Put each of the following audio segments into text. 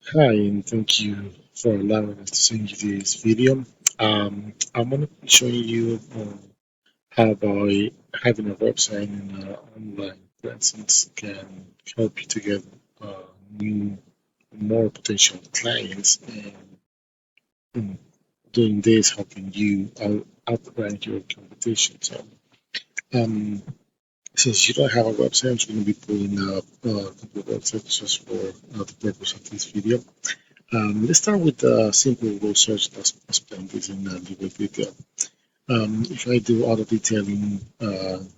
Hi, and thank you for allowing us to send you this video. I'm going to be showing you how by having a website and an online presence can help you to get new, more potential clients, and doing this helping you outrank your competition. So, um, since you don't have a website, I'm just going to be pulling up the website just for the purpose of this video. Let's start with a simple Google search. Let's explain this in a little bit detail. If I do auto detailing,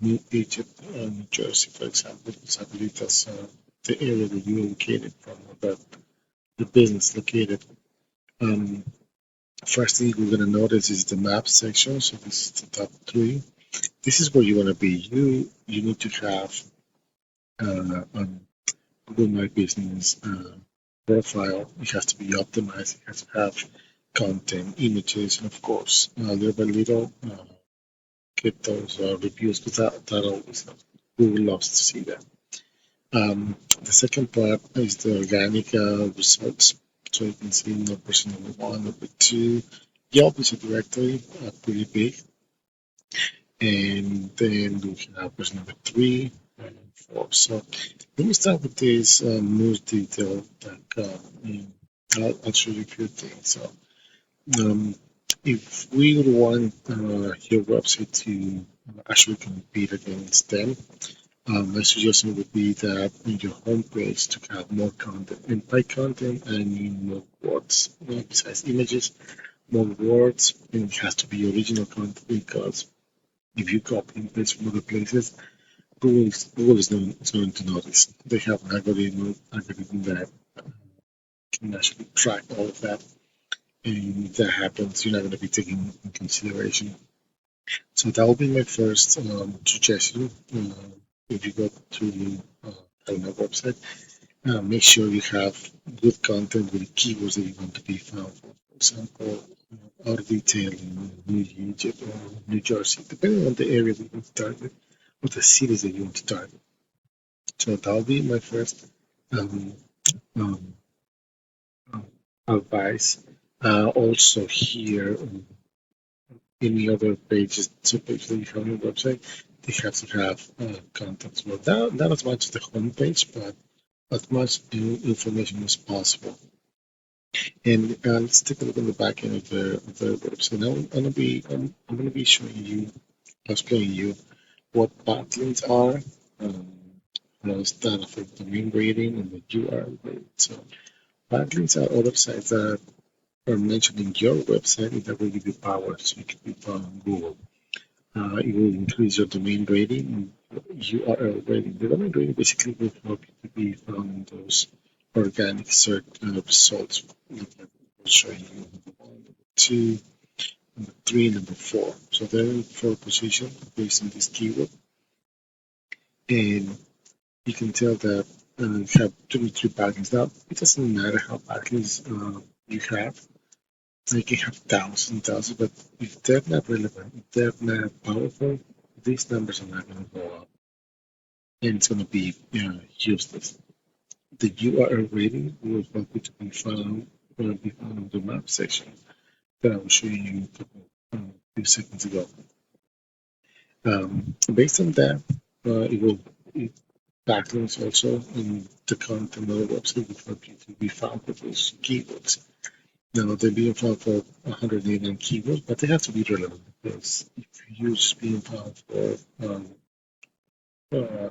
New Egypt, New Jersey, for example, because I believe that's the area that you're located from, that the business located. Um, First thing we're going to notice is the map section. So this is the top three. This is where you want to be. You need to have on Google My Business profile. It has to be optimized. It has to have content, images, and of course, little by little, get those reviews because that always helps. Google loves to see that. The second part is the organic results. So you can see person number one, number two. Yelp is a directory, pretty big. And then we have person number three and four. So let me start with this most detail. I'll show you a few things. So um, if we would want your website to actually compete against them, my suggestion would be that in your homepage to have more content. And by content, I mean more words. Besides images, more words, and it has to be original content because if you copy and paste from other places, Google is going to notice. They have an algorithm that can actually track all of that. And if that happens, you're not going to be taking in consideration. So that will be my first suggestion. If you go to our website, make sure you have good content with the keywords that you want to be found for. For example, auto detailing, New Egypt or New Jersey, depending on the area that you want to target or the cities that you want to target. So that will be my first um, um, um, advice. Also here, any other pages, two pages that you have on your website, they have to have content. Well, not as much as the homepage, but as much information as possible. And let's take a look at the back end of the website. Now I'm gonna be showing you, explaining you what backlinks are, how does that affect the domain rating and the URL rating. So backlinks are other sites that are mentioned in your website that will give you power so you can be found on Google. It will increase your domain rating and URL rating. The domain rating basically will help you to be found in those organic search results. Like I'll show you number one, number two, number three, number four. So they're in fourth position based on this keyword. And you can tell that you have 23 backlinks. Now, it doesn't matter how backlinks you have. You can have thousands and thousands, but if they're not relevant, if they're not powerful, these numbers are not going to go up, and it's going to be useless. The URL rating will help you to be found in the map section that I was showing you few seconds ago. Based on that, it will it, backlinks also in the content of the website will help you to be found for those keywords. Now they're being found for 189 keywords, but they have to be relevant because if you're just being found for uh,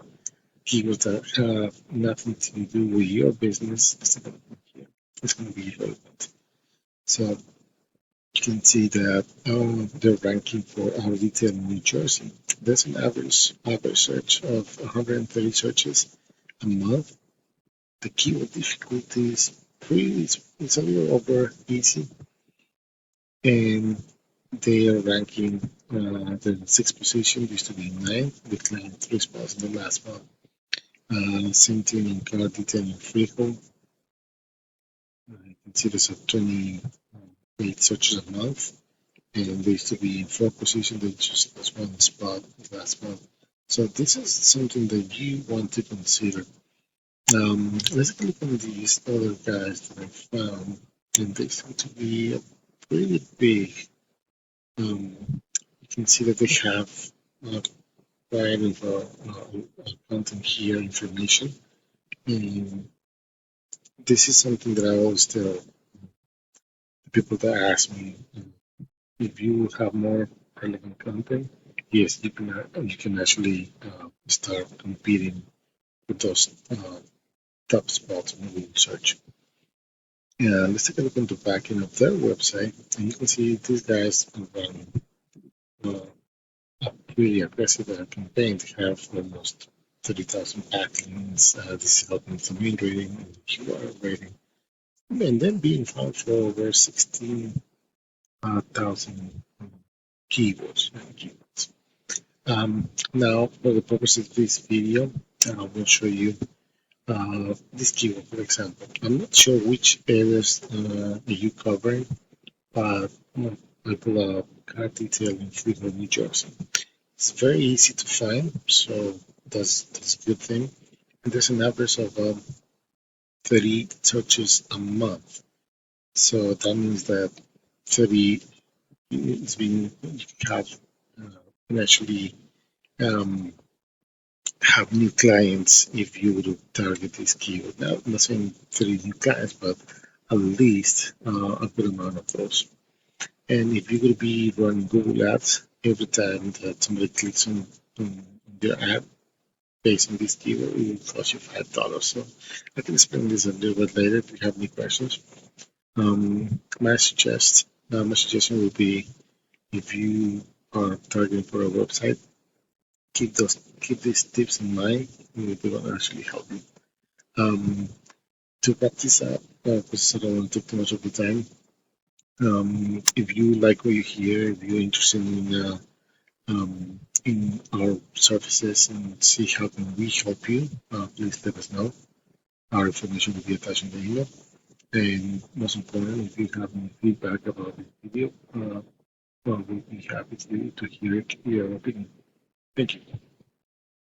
keywords that have nothing to do with your business, it's not going to be here. It's going to be relevant. So you can see that they're ranking for our retail in New Jersey. There's an average search of 130 searches a month. The keyword difficulty is it's a little over easy, and they are ranking the sixth position, used to be ninth, declined three spots in the last month. Same thing in car detailing freehold. You can see there's a 28 searches a month, and they used to be in fourth position. They just lost one spot last month. So this is something that you want to consider. Let's take a look at these other guys that I found, and they seem to be pretty big. You can see that they have uh, quite of content here, information, and this is something that I always tell the people that ask me, if you have more relevant content, yes, you can actually start competing with those top spots in Google search. Let's take a look at the back end of their website, and you can see these guys run uh, a pretty aggressive campaign. They have almost 30,000 backlinks. This is helping the domain rating and the keyword rating, and then being found for over 16,000 keywords. Now, for the purpose of this video, I will show you this keyword, for example. I'm not sure which areas are you covering, but I pull up car detail in Freehold, New Jersey. It's very easy to find, so that's a good thing. And there's an average of 30 searches a month. So that means that 30 is being you have can actually um, have new clients if you would target this keyword. Now, I'm not saying 30 new clients, but at least a good amount of those. And if you're going to be running Google Ads every time that somebody clicks on your ad based on this keyword, it will cost you $5. So I can explain this a little bit later if you have any questions. My suggestion would be if you are targeting for a website, keep these tips in mind. It will actually help you. To practice that, because I don't want to take too much of the time. If you like what you hear, if you're interested in our services and see how can we help you, please let us know. Our information will be attached in the email. And most important, if you have any feedback about this video, well, we'll be happy to hear your opinion. Thank you.